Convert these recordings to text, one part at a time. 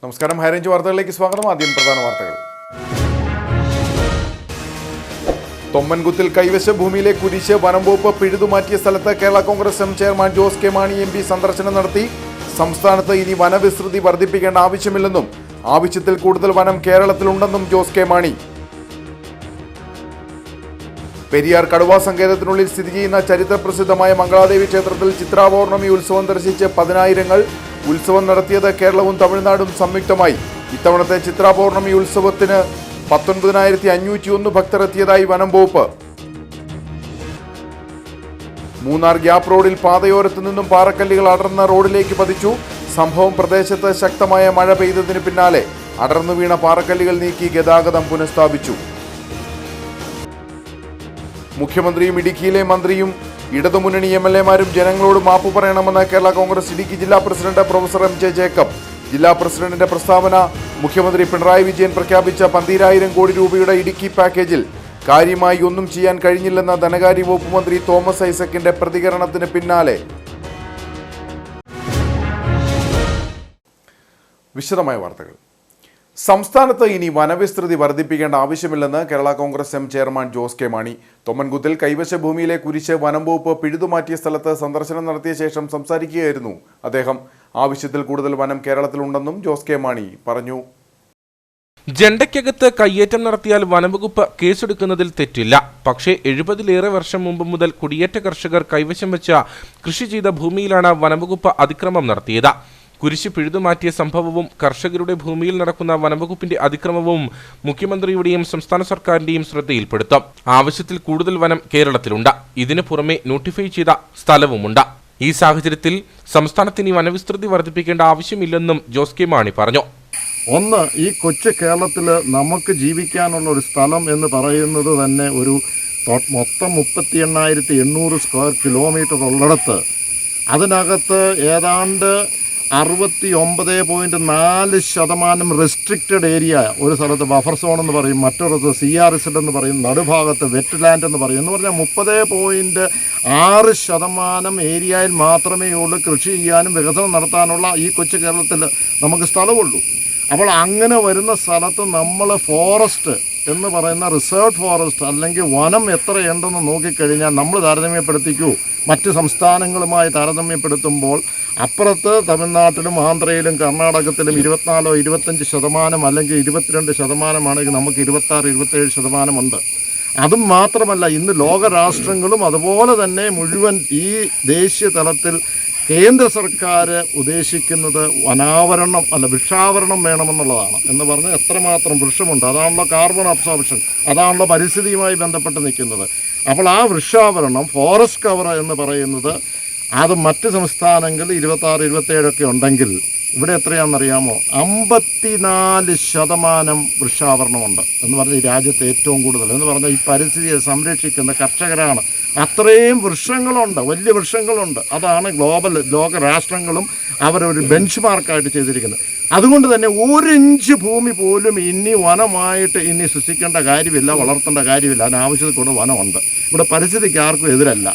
നമസ്കാരം, ഹൈറേഞ്ച് വാർത്തകളിലേക്ക് സ്വാഗതം. ആദ്യം പ്രധാന വാർത്തകൾ. തൊമ്മൻകുത്തിൽ കൈവശ ഭൂമിയിലെ കുരിശ് വനം വകുപ്പ് പിഴുതുമാറ്റിയ സ്ഥലത്ത് Kerala Congress M chairman Jose K Mani MP സന്ദർശനം നടത്തി. സംസ്ഥാനത്ത് ഇനി വനവിസ്തൃതി വർദ്ധിപ്പിക്കേണ്ട ആവശ്യമില്ലെന്നും ആവശ്യത്തിൽ കൂടുതൽ വനം കേരളത്തിലുണ്ടെന്നും ജോസ് കെ മാണി. പെരിയാർ കടുവാ സങ്കേതത്തിനുള്ളിൽ സ്ഥിതി ചെയ്യുന്ന ചരിത്രപ്രസിദ്ധമായ മംഗളാദേവി ക്ഷേത്രത്തിൽ ചിത്രാപൗർണമി ഉത്സവം ദർശിച്ച് പതിനായിരങ്ങൾ. ഉത്സവം നടത്തിയത് കേരളവും തമിഴ്നാടും സംയുക്തമായി. ഇത്തവണത്തെ ചിത്രാപൗർണമി ഉത്സവത്തിന് 19,501 ഭക്തർ എത്തിയതായി വനം വകുപ്പ്. മൂന്നാർ ഗ്യാപ് റോഡിൽ പാതയോരത്തു നിന്നും പാറക്കല്ലുകൾ അടർന്ന റോഡിലേക്ക് പതിച്ചു. സംഭവം പ്രദേശത്ത് ശക്തമായ മഴ പെയ്തതിന് പിന്നാലെ അടർന്നു വീണ പാറക്കല്ലുകൾ നീക്കി ഗതാഗതം പുനഃസ്ഥാപിച്ചു. മുഖ്യമന്ത്രിയും ഇടുക്കിയിലെ മന്ത്രിയും ഇടതുമുന്നണി MLA-മാരും ജനങ്ങളോട് മാപ്പ് പറയണമെന്ന് കേരള കോൺഗ്രസ് ഇടുക്കി ജില്ലാ പ്രസിഡന്റ് പ്രൊഫസർ MJ ജേക്കബ്. ജില്ലാ പ്രസിഡന്റിന്റെ പ്രസ്താവന മുഖ്യമന്ത്രി പിണറായി വിജയൻ പ്രഖ്യാപിച്ച 12,000 കോടി രൂപയുടെ ഇടുക്കി പാക്കേജിൽ കാര്യമായി ഒന്നും ചെയ്യാൻ കഴിഞ്ഞില്ലെന്ന ധനകാര്യ വകുപ്പ് മന്ത്രി തോമസ് ഐസക്കിന്റെ പ്രതികരണത്തിന് പിന്നാലെ. വിശദമായ വാർത്തകൾ. സംസ്ഥാനത്ത് ഇനി വനവിസ്തൃതി വർദ്ധിപ്പിക്കേണ്ട ആവശ്യമില്ലെന്ന് Kerala Congress M chairman Jose K Mani. തൊമ്മൻകുത്തിൽ കൈവശ ഭൂമിയിലെ കുരിശ് വനം വകുപ്പ് പിഴുതുമാറ്റിയ സ്ഥലത്ത് സന്ദർശനം നടത്തിയ ശേഷം സംസാരിക്കുകയായിരുന്നു അദ്ദേഹം. ആവശ്യത്തിൽ കൂടുതൽ വനം കേരളത്തിലുണ്ടെന്നും ജോസ് കെ മാണി പറഞ്ഞു. ജണ്ടയ്ക്കകത്ത് കയ്യേറ്റം നടത്തിയാൽ വനംവകുപ്പ് കേസെടുക്കുന്നതിൽ തെറ്റില്ല. പക്ഷേ 70-ലേറെ വർഷം മുമ്പ് മുതൽ കുടിയേറ്റ കർഷകർ കൈവശം വെച്ച കൃഷി ചെയ്ത ഭൂമിയിലാണ് വനംവകുപ്പ് അതിക്രമം നടത്തിയത്. കുരിശ് പിഴുതുമാറ്റിയ സംഭവവും കർഷകരുടെ ഭൂമിയിൽ നടക്കുന്ന വനംവകുപ്പിന്റെ അതിക്രമവും മുഖ്യമന്ത്രിയുടെയും സംസ്ഥാന സർക്കാരിന്റെയും ശ്രദ്ധയിൽപ്പെടുത്തും. ആവശ്യത്തിൽ കൂടുതൽ വനം കേരളത്തിലുണ്ട്. ഇതിനു പുറമെ നോട്ടിഫൈ ചെയ്ത സ്ഥലവുമുണ്ട്. ഈ സാഹചര്യത്തിൽ സംസ്ഥാനത്തിന് വനവിസ്തൃതി വർദ്ധിപ്പിക്കേണ്ട ആവശ്യമില്ലെന്നും ജോസ് കെ മാണി പറഞ്ഞു. ഒന്ന്, ഈ കൊച്ചു കേരളത്തിൽ നമുക്ക് ജീവിക്കാനുള്ള ഒരു സ്ഥലം എന്ന് പറയുന്നത് തന്നെ ഒരു മൊത്തം 38,800 സ്ക്വയർ കിലോമീറ്റർ ഉള്ളിടത്ത് അതിനകത്ത് ഏതാണ്ട് 69.4% റെസ്ട്രിക്റ്റഡ് ഏരിയ, ഒരു സ്ഥലത്ത് ബഫർ സോൺ എന്ന് പറയും, മറ്റൊരിടത്ത് CRZ എന്ന് പറയും, നടുഭാഗത്ത് വെറ്റ് ലാൻഡ് എന്ന് പറയും. എന്ന് പറഞ്ഞാൽ 30.6% ഏരിയയിൽ മാത്രമേ ഉള്ളൂ കൃഷി ചെയ്യാനും വികസനം നടത്താനുള്ള ഈ കൊച്ചു കേരളത്തിൽ നമുക്ക് സ്ഥലമുള്ളൂ. അപ്പോൾ അങ്ങനെ വരുന്ന സ്ഥലത്ത് നമ്മൾ ഫോറസ്റ്റ് എന്ന് പറയുന്ന റിസർവ് ഫോറസ്റ്റ് അല്ലെങ്കിൽ വനം എത്രയുണ്ടെന്ന് നോക്കിക്കഴിഞ്ഞാൽ നമ്മൾ താരതമ്യപ്പെടുത്തിക്കൂ മറ്റ് സംസ്ഥാനങ്ങളുമായി താരതമ്യപ്പെടുത്തുമ്പോൾ അപ്പുറത്ത് തമിഴ്നാട്ടിലും ആന്ധ്രയിലും കർണാടകത്തിലും 24-25% അല്ലെങ്കിൽ 22% നമുക്ക് 26-27% ഉണ്ട്. അതും മാത്രമല്ല, ഇന്ന് ലോകരാഷ്ട്രങ്ങളും അതുപോലെ തന്നെ മുഴുവൻ ഈ ദേശീയ തലത്തിൽ കേന്ദ്ര സർക്കാർ ഉദ്ദേശിക്കുന്നത് വനാവരണം വൃക്ഷാവരണം വേണമെന്നുള്ളതാണ്. എന്ന് പറഞ്ഞാൽ എത്രമാത്രം വൃക്ഷമുണ്ട്, അതാണല്ലോ കാർബൺ അബ്സോർപ്ഷൻ, അതാണല്ലോ പരിസ്ഥിതിയുമായി ബന്ധപ്പെട്ട് നിൽക്കുന്നത്. അപ്പോൾ ആ വൃക്ഷാവരണം, ഫോറസ്റ്റ് കവർ എന്ന് പറയുന്നത് അത് മറ്റ് സംസ്ഥാനങ്ങളിൽ 26-27 ഉണ്ടെങ്കിൽ ഇവിടെ എത്രയാണെന്നറിയാമോ? 54% വൃക്ഷാവരണമുണ്ട്. എന്ന് പറഞ്ഞാൽ ഈ രാജ്യത്ത് ഏറ്റവും കൂടുതൽ എന്ന് പറഞ്ഞാൽ ഈ പരിസ്ഥിതിയെ സംരക്ഷിക്കുന്ന കർഷകരാണ്. അത്രയും വൃക്ഷങ്ങളുണ്ട്, വലിയ വൃക്ഷങ്ങളുണ്ട്. അതാണ് ലോക രാഷ്ട്രങ്ങളും അവരൊരു ബെഞ്ച് മാർക്കായിട്ട് ചെയ്തിരിക്കുന്നത്. അതുകൊണ്ട് തന്നെ 1 ഇഞ്ച് ഭൂമി പോലും ഇനി വനമായിട്ട് ഇനി സൃഷ്ടിക്കേണ്ട കാര്യമില്ല, വളർത്തേണ്ട കാര്യമില്ല. അതിനാവശ്യത്തിൽ കൂടെ വനമുണ്ട്. ഇവിടെ പരിസ്ഥിതിക്ക് ആർക്കും എതിരല്ല.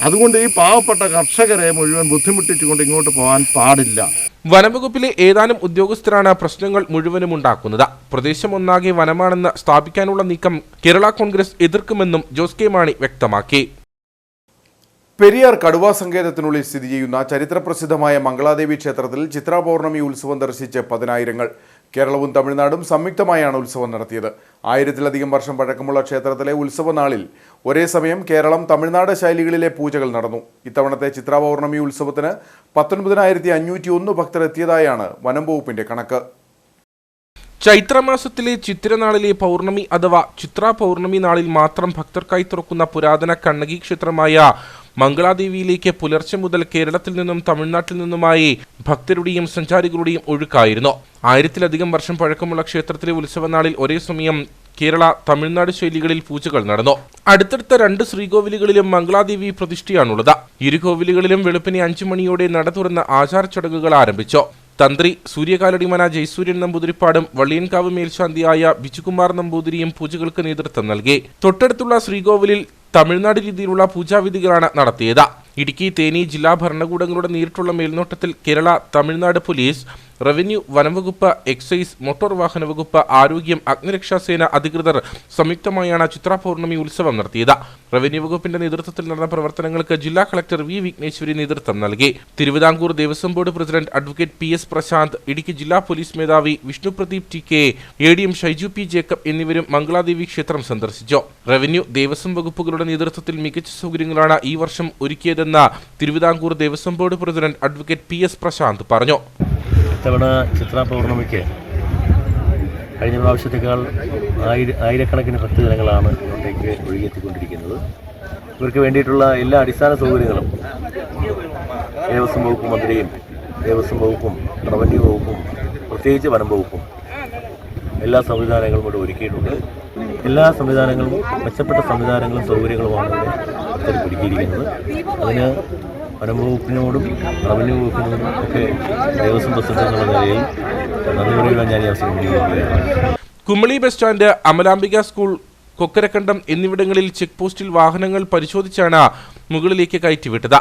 അതുകൊണ്ട് ഈ പാവപ്പെട്ട കർഷകരെ മുഴുവൻ ബുദ്ധിമുട്ടിച്ചുകൊണ്ട് ഇങ്ങോട്ട് പോകാൻ പാടില്ല. വനംവകുപ്പിലെ ഏതാനും ഉദ്യോഗസ്ഥരാണ് പ്രശ്നങ്ങൾ മുഴുവനും ഉണ്ടാക്കുന്നത്. പ്രദേശം ഒന്നാകെ വനമാണെന്ന് സ്ഥാപിക്കാനുള്ള നീക്കം കേരള കോൺഗ്രസ് എതിർക്കുമെന്നും ജോസ് കെ മാണി വ്യക്തമാക്കി. പെരിയാർ കടുവാ സങ്കേതത്തിനുള്ളിൽ സ്ഥിതി ചെയ്യുന്ന ചരിത്രപ്രസിദ്ധമായ മംഗളാദേവി ക്ഷേത്രത്തിൽ ചിത്രാപൗർണമി ഉത്സവം ദർശിച്ച് പതിനായിരങ്ങൾ. കേരളവും തമിഴ്നാടും സംയുക്തമായാണ് ഉത്സവം നടത്തിയത്. 1000-ലധികം വർഷം പഴക്കമുള്ള ക്ഷേത്രത്തിലെ ഉത്സവ നാളിൽ ഒരേ സമയം കേരളം തമിഴ്നാട് ശൈലികളിലെ പൂജകൾ നടന്നു. ഇത്തവണത്തെ ചിത്രാപൗർണമി ഉത്സവത്തിന് 19,501 ഭക്തർ എത്തിയതായാണ് വനം വകുപ്പിന്റെ കണക്ക്. ചൈത്രമാസത്തിലെ ചിത്തിരനാളിലെ പൗർണമി അഥവാ ചിത്ര പൗർണമി നാളിൽ മാത്രം ഭക്തർക്കായി തുറക്കുന്ന പുരാതന കണ്ണകി ക്ഷേത്രമായ മംഗളാദേവിയിലേക്ക് പുലർച്ചെ മുതൽ കേരളത്തിൽ നിന്നും തമിഴ്നാട്ടിൽ നിന്നുമായി ഭക്തരുടെയും സഞ്ചാരികളുടെയും ഒഴുക്കായിരുന്നു. 1000-ലധികം വർഷം പഴക്കമുള്ള ക്ഷേത്രത്തിലെ ഉത്സവനാളിൽ ഒരേ സമയം കേരള തമിഴ്നാട് ശൈലികളിൽ പൂജകൾ നടന്നു. അടുത്തടുത്ത 2 ശ്രീകോവിലുകളിലും മംഗളാദേവി പ്രതിഷ്ഠയാണുള്ളത്. ഇരു കോവിലുകളിലും വെളുപ്പിനെ 5 മണിയോടെ നട തുറന്ന് ആചാര ചടങ്ങുകൾ ആരംഭിച്ചു. തന്ത്രി സൂര്യകാലടിമന ജയസൂര്യൻ നമ്പൂതിരിപ്പാടും വള്ളിയൻകാവ് മേൽശാന്തിയായ ബിജുകുമാർ നമ്പൂതിരിയും പൂജകൾക്ക് നേതൃത്വം നൽകി. തൊട്ടടുത്തുള്ള ശ്രീകോവിലിൽ തമിഴ്നാട് രീതിയിലുള്ള പൂജാവിധികളാണ് നടത്തിയത്. ഇടുക്കി, തേനി ജില്ലാ ഭരണകൂടങ്ങളുടെ നേരിട്ടുള്ള മേൽനോട്ടത്തിൽ കേരള, തമിഴ്നാട് പോലീസ്, റവന്യൂ, വനംവകുപ്പ്, എക്സൈസ്, മോട്ടോർ വാഹന വകുപ്പ്, ആരോഗ്യം, അഗ്നിരക്ഷാസേന അധികൃതർ സംയുക്തമായാണ് ചിത്രാ പൗർണമി ഉത്സവം നടത്തിയത്. റവന്യൂ വകുപ്പിന്റെ നേതൃത്വത്തിൽ നടന്ന പ്രവർത്തനങ്ങൾക്ക് ജില്ലാ കളക്ടർ വി വിഘ്നേശ്വരി നേതൃത്വം നൽകി. Thiruvithamkoor Devaswom board president advocate P S Prasanth, Idukki ജില്ലാ പോലീസ് മേധാവി Vishnu Pradeep T K, ADM Shaiju P Jacob എന്നിവരും മംഗളാദേവി ക്ഷേത്രം സന്ദർശിച്ചു. റവന്യൂ, ദേവസ്വം വകുപ്പുകളുടെ നേതൃത്വത്തിൽ മികച്ച സൗകര്യങ്ങളാണ് ഈ വർഷം ഒരുക്കിയതെന്ന് Thiruvithamkoor Devaswom board president advocate P S Prashanth പറഞ്ഞു. ഇത്തവണ ചിത്രാ പൗർണമിക്ക് കഴിഞ്ഞ പ്രാവശ്യത്തേക്കാൾ ആയിരക്കണക്കിന് ഭക്തജനങ്ങളാണ് ഇങ്ങോട്ടേക്ക് ഒഴുകിയെത്തിക്കൊണ്ടിരിക്കുന്നത്. ഇവർക്ക് വേണ്ടിയിട്ടുള്ള എല്ലാ അടിസ്ഥാന സൗകര്യങ്ങളും ദേവസ്വം വകുപ്പ് മന്ത്രിയും ദേവസ്വം വകുപ്പും റവന്യൂ വകുപ്പും പ്രത്യേകിച്ച് വനം വകുപ്പും എല്ലാ സംവിധാനങ്ങളും ഇവിടെ ഒരുക്കിയിട്ടുണ്ട്. എല്ലാ സംവിധാനങ്ങളും മെച്ചപ്പെട്ട സംവിധാനങ്ങളും സൗകര്യങ്ങളുമാണ് ഇവിടെ ഒരുക്കിയിരിക്കുന്നത്. അതിന് വനം വകുപ്പിനോടും റവന്യൂ വകുപ്പിനോടും ഒക്കെ ദേവസ്വം പ്രസിഡന്റ് എന്നുള്ള നിലയിൽ നന്ദി പറയുവാൻ ഞാൻ ഈ അവസരം വിനിയോഗിക്കുകയാണ്. Kumily bus stand, Amalambika school, Kokkarakandam എന്നിവിടങ്ങളിൽ ചെക്ക് പോസ്റ്റിൽ വാഹനങ്ങൾ പരിശോധിച്ചാണ് മുകളിലേക്ക് കയറ്റിവിട്ടത്.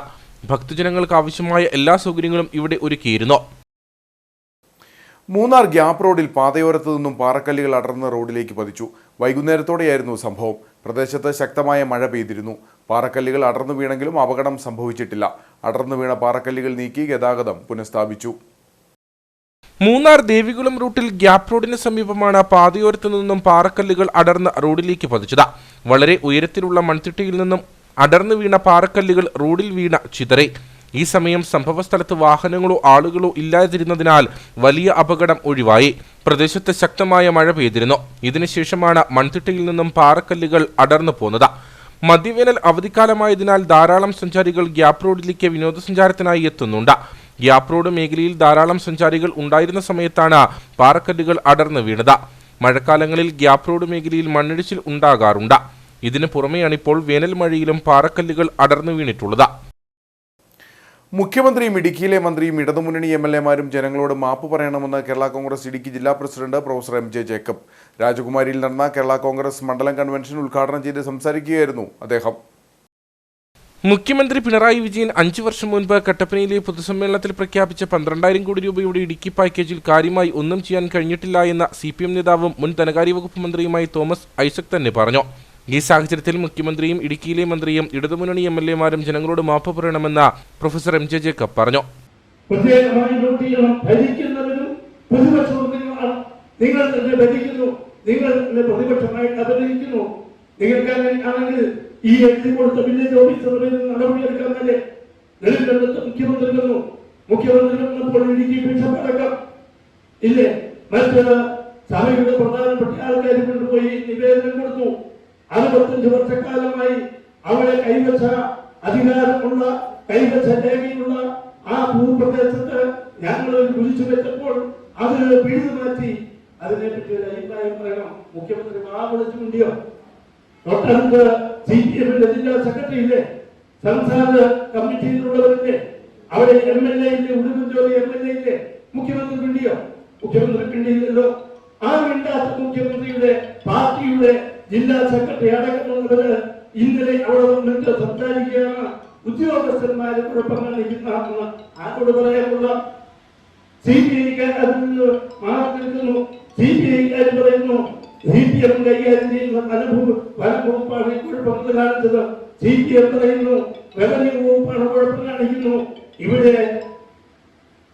ഭക്തജനങ്ങൾക്ക് ആവശ്യമായ എല്ലാ സൗകര്യങ്ങളും ഇവിടെ ഒരുക്കിയിരുന്നു. മൂന്നാർ ഗ്യാപ് റോഡിൽ പാതയോരത്തു നിന്നും പാറക്കല്ലുകൾ അടർന്ന് റോഡിലേക്ക് പതിച്ചു. വൈകുന്നേരത്തോടെയായിരുന്നു സംഭവം. പ്രദേശത്ത് ശക്തമായ മഴ പെയ്തിരുന്നു. പാറക്കല്ലുകൾ അടർന്നു വീണെങ്കിലും അപകടം സംഭവിച്ചിട്ടില്ല. അടർന്നു വീണ പാറക്കല്ലുകൾ നീക്കി ഗതാഗതം പുനഃസ്ഥാപിച്ചു. മൂന്നാർ ദേവികുളം റൂട്ടിൽ ഗ്യാപ് റോഡിന് സമീപമാണ് പാതയോരത്തു നിന്നും പാറക്കല്ലുകൾ അടർന്ന് റോഡിലേക്ക് പതിച്ചത്. വളരെ ഉയരത്തിലുള്ള മൺതിട്ടയിൽ നിന്നും അടർന്നു വീണ പാറക്കല്ലുകൾ റോഡിൽ വീണ ചിതറി. ഈ സമയം സംഭവസ്ഥലത്ത് വാഹനങ്ങളോ ആളുകളോ ഇല്ലാതിരുന്നതിനാൽ വലിയ അപകടം ഒഴിവായി. പ്രദേശത്ത് ശക്തമായ മഴ പെയ്തിരുന്നു. ഇതിനുശേഷമാണ് മൺതിട്ടയിൽ നിന്നും പാറക്കല്ലുകൾ അടർന്നു പോന്നത്. മധ്യവേനൽ അവധിക്കാലമായതിനാൽ ധാരാളം സഞ്ചാരികൾ ഗ്യാപ് റോഡിലേക്ക് വിനോദസഞ്ചാരത്തിനായി എത്തുന്നുണ്ട്. ഗ്യാപ് റോഡ് മേഖലയിൽ ധാരാളം സഞ്ചാരികൾ ഉണ്ടായിരുന്ന സമയത്താണ് പാറക്കല്ലുകൾ അടർന്നു വീണത്. മഴക്കാലങ്ങളിൽ ഗ്യാപ് റോഡ് മേഖലയിൽ മണ്ണിടിച്ചിൽ ഉണ്ടാകാറുണ്ട്. ഇതിനു പുറമെയാണിപ്പോൾ വേനൽ മഴയിലും പാറക്കല്ലുകൾ അടർന്നു വീണിട്ടുള്ളത്. മുഖ്യമന്ത്രിയും ഇടുക്കിയിലെ മന്ത്രിയും ഇടതുമുന്നണി MLA-മാരും ജനങ്ങളോട് മാപ്പ് പറയണമെന്ന് കേരള കോൺഗ്രസ് ഇടുക്കി ജില്ലാ പ്രസിഡന്റ് പ്രൊഫസർ MJ ജേക്കബ്. രാജകുമാരിയിൽ നടന്ന കേരള കോൺഗ്രസ് മണ്ഡലം കൺവെൻഷൻ ഉദ്ഘാടനം ചെയ്ത് സംസാരിക്കുകയായിരുന്നു അദ്ദേഹം. മുഖ്യമന്ത്രി പിണറായി വിജയൻ 5 വർഷം മുൻപ് കട്ടപ്പനയിലെ പൊതുസമ്മേളനത്തിൽ പ്രഖ്യാപിച്ച 12,000 കോടി രൂപയുടെ ഇടുക്കി പാക്കേജിൽ കാര്യമായി ഒന്നും ചെയ്യാൻ കഴിഞ്ഞിട്ടില്ല എന്ന CPM നേതാവും മുൻ ധനകാര്യ വകുപ്പ് മന്ത്രിയുമായി തോമസ് ഐസക് തന്നെ പറഞ്ഞു. ഈ സാഹചര്യത്തിൽ മുഖ്യമന്ത്രിയും ഇടുക്കിയിലെ മന്ത്രിയും ഇടതുമുന്നണി MLA-മാരും ജനങ്ങളോട് മാപ്പ് പറയണമെന്ന് പ്രൊഫസർ MJ ജേക്കബ് പറഞ്ഞു. ഈ എഴുതി കൊടുത്ത വില്ലേജ് ഓഫീസറുടെ നടപടിയെടുക്കാന്നല്ലേ മുഖ്യമന്ത്രി വന്നു. മുഖ്യമന്ത്രി വന്നപ്പോൾ ഇടുക്കി ബിഷപ്പടക്കം ഇല്ലേ മറ്റ് സഭയുടെ പ്രധാനപ്പെട്ട ആൾക്കാർ കൊണ്ടുപോയി നിവേദനം കൊടുത്തു. 65 വർഷക്കാലമായി അവിടെ കൈവച്ച അധികാരമുള്ള കൈവച്ച രേഖയുള്ള ആ ഭൂപ്രദേശത്ത് ഞങ്ങൾ വിളിച്ചു വെച്ചപ്പോൾ അത് പിഴുതു മാറ്റി അതിനെപ്പറ്റി ഒരു അഭിപ്രായം പറയണം. മുഖ്യമന്ത്രി വിളിച്ചുകൊണ്ടിയോ? തൊട്ടടുത്ത് CPM-ന്റെ ജില്ലാ സെക്രട്ടറി ഇല്ലേ, സംസ്ഥാന കമ്മിറ്റിയിലുള്ളവരില്ലേ, അവിടെ MLA ഇല്ലേ, ഉടുമ്പൻചോല MLA ഇല്ലേ, മുഖ്യമന്ത്രി പിണ്ടിയോ? മുഖ്യമന്ത്രി പിണ്ടിയില്ലല്ലോ. ആ മിണ്ടാത്ത മുഖ്യമന്ത്രിയുടെ പാർട്ടിയുടെ ജില്ലാ സെക്രട്ടറി അടക്കമുള്ളവര് ഇന്നലെ അവിടെ വന്നിട്ട് സംസാരിക്കുകയാണ്. ഉദ്യോഗസ്ഥന്മാരെ കുഴപ്പങ്ങൾ നിൽക്കുന്ന ആരോട് പറയാനുള്ള? CPI-ക്കാർ അതിൽ നിന്ന് മാറി നിൽക്കുന്നു. CPI-ക്കാർ പറയുന്നു CPM കൈകാര്യം ചെയ്യുന്ന വനംവകുപ്പാണ് കുഴപ്പം കാണിച്ചത്. CPM പറയുന്നു റവന്യൂ വകുപ്പാണ് കുഴപ്പം കാണിക്കുന്നു. ഇവിടെ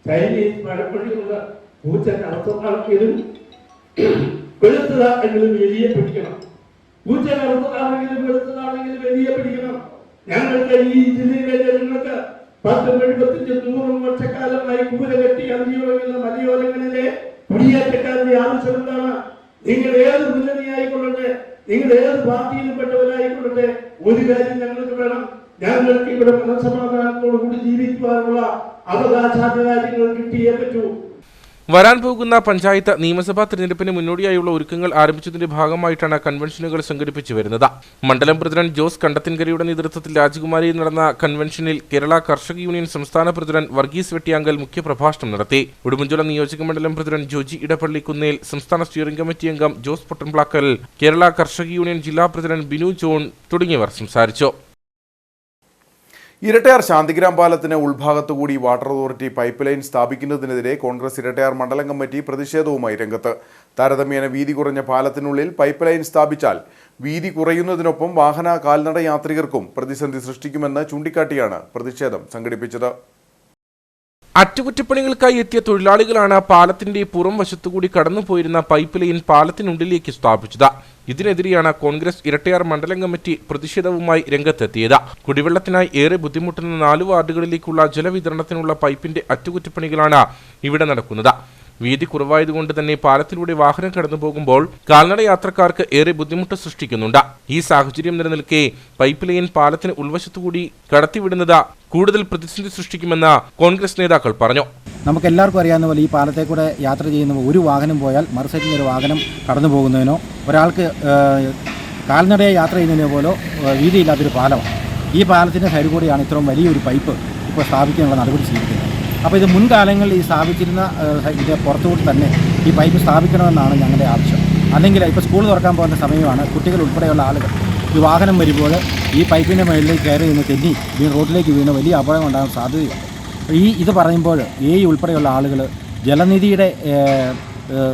ചൈനീസ് പഴപ്പള്ളിയുള്ള പൂച്ച കറുത്തതാണെങ്കിലും വെളുത്തതാണെങ്കിലും വലിയ പിടിക്കണം. പൂച്ച കറുത്തതാണെങ്കിലും വെളുത്തതാണെങ്കിലും വലിയ പിടിക്കണം. ഞങ്ങൾക്ക് ഈ ജില്ലയിലെ ജനങ്ങൾക്ക് 10-75-100 വർഷക്കാലമായി കൂര കെട്ടി അന്തിയുറങ്ങുന്ന മലയോരങ്ങളിലെ കുടിയേറ്റക്കാരുടെ ആവശ്യം എന്താണ്? നിങ്ങൾ ഏത് മുന്നണിയായിക്കൊള്ളട്ടെ, നിങ്ങൾ ഏത് പാർട്ടിയിലും പെട്ടവരായിക്കൊള്ളട്ടെ, ഒരു കാര്യം ഞങ്ങൾക്ക് വേണം. ഞങ്ങൾക്ക് ഇവിടെ മനസ്സമാധാനത്തോടുകൂടി ജീവിക്കുവാനുള്ള അവകാശാധികാരങ്ങൾ കിട്ടിയേ പറ്റൂ. വരാൻ പോകുന്ന പഞ്ചായത്ത് നിയമസഭാ തെരഞ്ഞെടുപ്പിന് മുന്നോടിയായുള്ള ഒരുക്കങ്ങൾ ആരംഭിച്ചതിന്റെ ഭാഗമായിട്ടാണ് കൺവെൻഷനുകൾ സംഘടിപ്പിച്ചു വരുന്നത്. മണ്ഡലം പ്രസിഡന്റ് ജോസ് കണ്ടത്തിൻകരയുടെ നേതൃത്വത്തിൽ രാജകുമാരിയിൽ നടന്ന കൺവെൻഷനിൽ കേരള കർഷക യൂണിയൻ സംസ്ഥാന പ്രസിഡന്റ് വർഗീസ് വെട്ടിയാങ്കൽ മുഖ്യപ്രഭാഷണം നടത്തി. ഉടുമ്പൻചോല നിയോജക മണ്ഡലം പ്രസിഡന്റ് ജോജി ഇടപ്പള്ളി കുന്നേൽ, സംസ്ഥാന സ്റ്റിയറിംഗ് കമ്മിറ്റി അംഗം ജോസ് പൊട്ടൻപ്ലാക്കൽ, കേരള കർഷക യൂണിയൻ ജില്ലാ പ്രസിഡന്റ് ബിനു ജോൺ തുടങ്ങിയവർ സംസാരിച്ചു. ഇരട്ടയാർ ശാന്തിഗ്രാം പാലത്തിന് ഉൾഭാഗത്തുകൂടി വാട്ടർ അതോറിറ്റി പൈപ്പ് ലൈൻ സ്ഥാപിക്കുന്നതിനെതിരെ കോൺഗ്രസ് ഇരട്ടയാർ മണ്ഡലം കമ്മിറ്റി പ്രതിഷേധവുമായി രംഗത്ത്. താരതമ്യേന വീതി കുറഞ്ഞ പാലത്തിനുള്ളിൽ പൈപ്പ് ലൈൻ സ്ഥാപിച്ചാൽ വീതി കുറയുന്നതിനൊപ്പം വാഹന കാൽനട യാത്രികർക്കും പ്രതിസന്ധി സൃഷ്ടിക്കുമെന്ന് ചൂണ്ടിക്കാട്ടിയാണ് പ്രതിഷേധം സംഘടിപ്പിച്ചത്. അറ്റകുറ്റപ്പണികൾക്കായി എത്തിയ തൊഴിലാളികളാണ് പാലത്തിന്റെ പുറം വശത്തുകൂടി കടന്നുപോയിരുന്ന പൈപ്പ് ലൈൻ പാലത്തിനുള്ളിലേക്ക് സ്ഥാപിച്ചത്. ഇതിനെതിരെയാണ് കോൺഗ്രസ് ഇരട്ടയാർ മണ്ഡലം കമ്മിറ്റി പ്രതിഷേധവുമായി രംഗത്തെത്തിയത്. കുടിവെള്ളത്തിനായി ഏറെ ബുദ്ധിമുട്ടുന്ന 4 വാർഡുകളിലേക്കുള്ള ജലവിതരണത്തിനുള്ള പൈപ്പിന്റെ അറ്റകുറ്റപ്പണികളാണ് ഇവിടെ നടക്കുന്നത്. വീതി കുറവായതുകൊണ്ട് തന്നെ പാലത്തിലൂടെ വാഹനം കടന്നുപോകുമ്പോൾ കാൽനട യാത്രക്കാർക്ക് ഏറെ ബുദ്ധിമുട്ട് സൃഷ്ടിക്കുന്നുണ്ട്. ഈ സാഹചര്യം നിലനിൽക്കെ പൈപ്പ് ലൈൻ പാലത്തിന് ഉൾവശത്തുകൂടി കടത്തിവിടുന്നത് കൂടുതൽ പ്രതിസന്ധി സൃഷ്ടിക്കുമെന്ന് കോൺഗ്രസ് നേതാക്കൾ പറഞ്ഞു. നമുക്ക് എല്ലാവർക്കും അറിയാവുന്ന പോലെ ഈ പാലത്തെ കൂടെ യാത്ര ചെയ്യുന്ന ഒരു വാഹനം പോയാൽ മറുസൈഡിൽ ഒരു വാഹനം കടന്നു പോകുന്നതിനോ ഒരാൾക്ക് കാൽനടയെ യാത്ര ചെയ്യുന്നതിനോ പോലോ വീതിയില്ലാത്തൊരു പാലമാണ്. ഈ പാലത്തിൻ്റെ സൈഡിൽ കൂടിയാണ് ഇത്രയും വലിയൊരു പൈപ്പ് ഇപ്പോൾ സ്ഥാപിക്കാനുള്ള നടപടി സ്വീകരിക്കുന്നത്. അപ്പോൾ ഇത് മുൻകാലങ്ങളിൽ ഈ സ്ഥാപിച്ചിരുന്ന ഇതിൻ്റെ പുറത്തുകൂടി തന്നെ ഈ പൈപ്പ് സ്ഥാപിക്കണമെന്നാണ് ഞങ്ങളുടെ ആവശ്യം. അല്ലെങ്കിൽ ഇപ്പോൾ സ്കൂൾ തുറക്കാൻ പോകുന്ന സമയമാണ്. കുട്ടികൾ ഉൾപ്പെടെയുള്ള ആളുകൾ ഈ വാഹനം വരുമ്പോൾ ഈ പൈപ്പിൻ്റെ മുകളിലേക്ക് കയറി നിന്ന് തെന്നി റോഡിലേക്ക് വീണ് വലിയ അപകടം ഉണ്ടാകാൻ സാധ്യതയുണ്ട്. ഇത് പറയുമ്പോൾ ഉൾപ്പെടെയുള്ള ആളുകൾ ജലനിധിയുടെ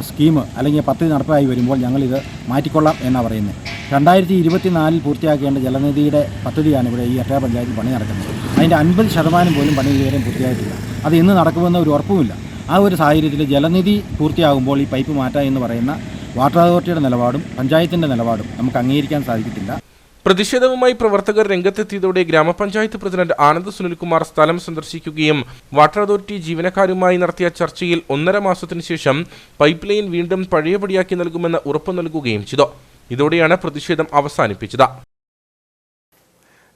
സ്കീം അല്ലെങ്കിൽ പദ്ധതി നടപ്പായി വരുമ്പോൾ ഞങ്ങളിത് മാറ്റിക്കൊള്ളാം എന്നാണ് പറയുന്നത്. 2024 പൂർത്തിയാക്കേണ്ട ജലനിധിയുടെ പദ്ധതിയാണ് ഇവിടെ ഈ ഇരട്ടയാർ പഞ്ചായത്തിൽ പണി നടക്കുന്നത്. അതിൻ്റെ 50% പോലും പണി ഇതുവരെയും പൂർത്തിയായിട്ടില്ല. അത് ഇന്ന് നടക്കുമെന്ന ഒരു ഉറപ്പുമില്ല. ആ ഒരു സാഹചര്യത്തിൽ ജലനിധി പൂർത്തിയാകുമ്പോൾ ഈ പൈപ്പ് മാറ്റാം എന്ന് പറയുന്ന വാട്ടർ അതോറിറ്റിയുടെ നിലപാടും പഞ്ചായത്തിൻ്റെ നിലപാടും നമുക്ക് അംഗീകരിക്കാൻ സാധിക്കത്തില്ല. പ്രതിഷേധവുമായി പ്രവർത്തകർ രംഗത്തെത്തിയതോടെ ഗ്രാമപഞ്ചായത്ത് പ്രസിഡന്റ് ആനന്ദ് സുനിൽകുമാർ സ്ഥലം സന്ദർശിക്കുകയും വാട്ടർ അതോറിറ്റി ജീവനക്കാരുമായി നടത്തിയ ചർച്ചയിൽ 1.5 മാസത്തിനു ശേഷം പൈപ്പ് ലൈൻ വീണ്ടും പഴയപടിയാക്കി നൽകുമെന്ന് ഉറപ്പു നൽകുകയും ചെയ്തു. ഇതോടെയാണ് പ്രതിഷേധം അവസാനിപ്പിച്ചത്.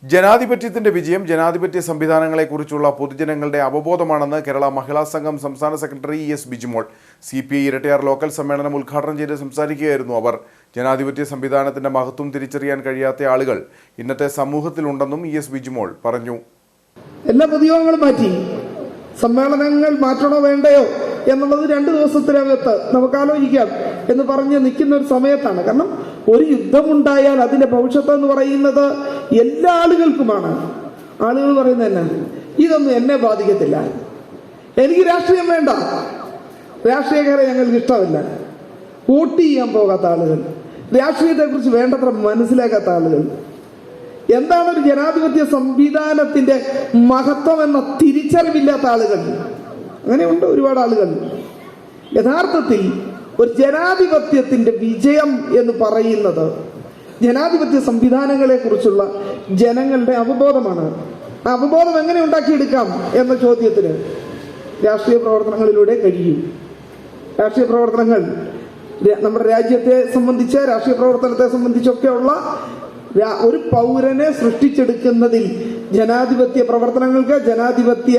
ജനാധിപത്യത്തിന്റെ വിജയം ജനാധിപത്യ സംവിധാനങ്ങളെക്കുറിച്ചുള്ള പൊതുജനങ്ങളുടെ അവബോധമാണെന്ന് കേരള മഹിളാ സംഘം സംസ്ഥാന secretary ES Bijimol. CPI Erattayar local സമ്മേളനം ഉദ്ഘാടനം ചെയ്ത് സംസാരിക്കുകയായിരുന്നു അവർ. ജനാധിപത്യ സംവിധാനത്തിന്റെ മഹത്വം തിരിച്ചറിയാൻ കഴിയാത്ത ആളുകൾ ഇന്നത്തെ സമൂഹത്തിലുണ്ടെന്നും ES ബിജിമോൾ പറഞ്ഞു. എല്ലാ പൊതുയോഗങ്ങളും മാറ്റി സമ്മേളനങ്ങൾ മാറ്റണോ വേണ്ടയോ എന്നുള്ളത് 2 ദിവസത്തിനകത്ത് നമുക്ക് ആലോചിക്കാം എന്ന് പറഞ്ഞ് നിൽക്കുന്ന ഒരു സമയത്താണ്. കാരണം ഒരു യുദ്ധമുണ്ടായാൽ അതിന്റെ ഭവിഷ്യത്ത് എന്ന് പറയുന്നത് എല്ലാ ആളുകൾക്കുമാണ്. ആളുകൾ പറയുന്നത് തന്നെ ഇതൊന്നും എന്നെ ബാധിക്കത്തില്ല, എനിക്ക് രാഷ്ട്രീയം വേണ്ട, രാഷ്ട്രീയക്കാരെ ഞങ്ങൾക്ക് ഇഷ്ടമില്ല, വോട്ട് ചെയ്യാൻ പോകാത്ത ആളുകൾ, രാഷ്ട്രീയത്തെക്കുറിച്ച് വേണ്ടത്ര മനസ്സിലാക്കാത്ത ആളുകൾ, എന്താണ് ഒരു ജനാധിപത്യ സംവിധാനത്തിന്റെ മഹത്വം എന്ന തിരിച്ചറിവില്ലാത്ത ആളുകൾ, അങ്ങനെയുണ്ട് ഒരുപാട് ആളുകൾ. യഥാർത്ഥത്തിൽ ഒരു ജനാധിപത്യത്തിന്റെ വിജയം എന്ന് പറയുന്നത് ജനാധിപത്യ സംവിധാനങ്ങളെ കുറിച്ചുള്ള ജനങ്ങളുടെ അവബോധമാണ്. ആ അവബോധം എങ്ങനെ ഉണ്ടാക്കിയെടുക്കാം എന്ന ചോദ്യത്തിന് രാഷ്ട്രീയ പ്രവർത്തനങ്ങളിലൂടെ കഴിയും. രാഷ്ട്രീയ പ്രവർത്തനങ്ങൾ നമ്മുടെ രാജ്യത്തെ സംബന്ധിച്ച്, രാഷ്ട്രീയ പ്രവർത്തനത്തെ സംബന്ധിച്ചൊക്കെയുള്ള ഒരു പൗരനെ സൃഷ്ടിച്ചെടുക്കുന്നതിൽ ജനാധിപത്യ പ്രവർത്തനങ്ങൾക്ക്, ജനാധിപത്യ